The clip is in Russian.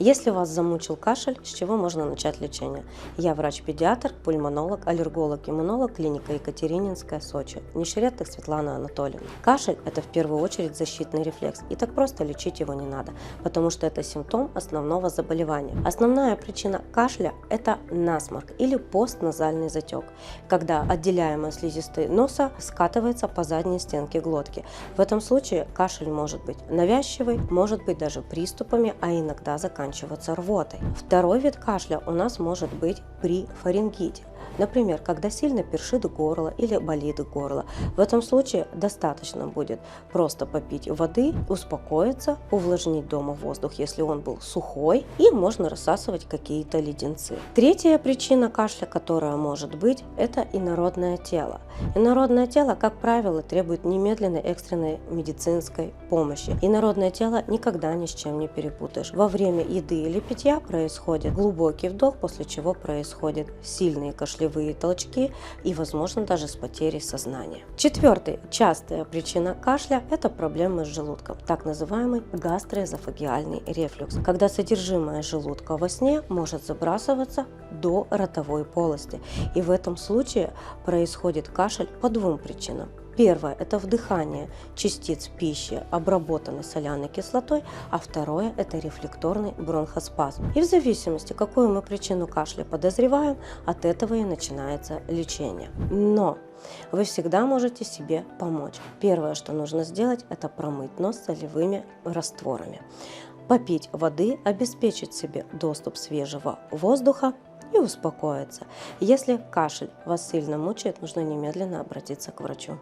Если вас замучил кашель, с чего можно начать лечение? Я врач-педиатр, пульмонолог, аллерголог, иммунолог, клиника Екатерининская, Сочи. Ниширетных Светлана Анатольевна. Кашель – это в первую очередь защитный рефлекс, и так просто лечить его не надо, потому что это симптом основного заболевания. Основная причина кашля – это насморк или постназальный затек, когда отделяемая слизистая носа скатывается по задней стенке глотки. В этом случае кашель может быть навязчивый, может быть даже приступами, а иногда заканчиваться рвотой. Второй вид кашля у нас может быть при фарингите. Например, когда сильно першит горло или болит горло. В этом случае достаточно будет просто попить воды, успокоиться, увлажнить дома воздух, если он был сухой, и можно рассасывать какие-то леденцы. Третья причина кашля, которая может быть, это инородное тело. Инородное тело, как правило, требует немедленной экстренной медицинской помощи. Инородное тело никогда ни с чем не перепутаешь. Во время еды или питья происходит глубокий вдох, после чего происходят сильные кашлевые толчки и, возможно, даже с потерей сознания. Четвертая частая причина кашля – это проблемы с желудком, так называемый гастроэзофагиальный рефлюкс, когда содержимое желудка во сне может забрасываться до ротовой полости. И в этом случае происходит кашель по двум причинам. Первое – это вдыхание частиц пищи, обработанной соляной кислотой, а второе – это рефлекторный бронхоспазм. И в зависимости, какую мы причину кашля подозреваем, от этого и начинается лечение. Но вы всегда можете себе помочь. Первое, что нужно сделать, это промыть нос солевыми растворами, попить воды, обеспечить себе доступ свежего воздуха и успокоиться. Если кашель вас сильно мучает, нужно немедленно обратиться к врачу.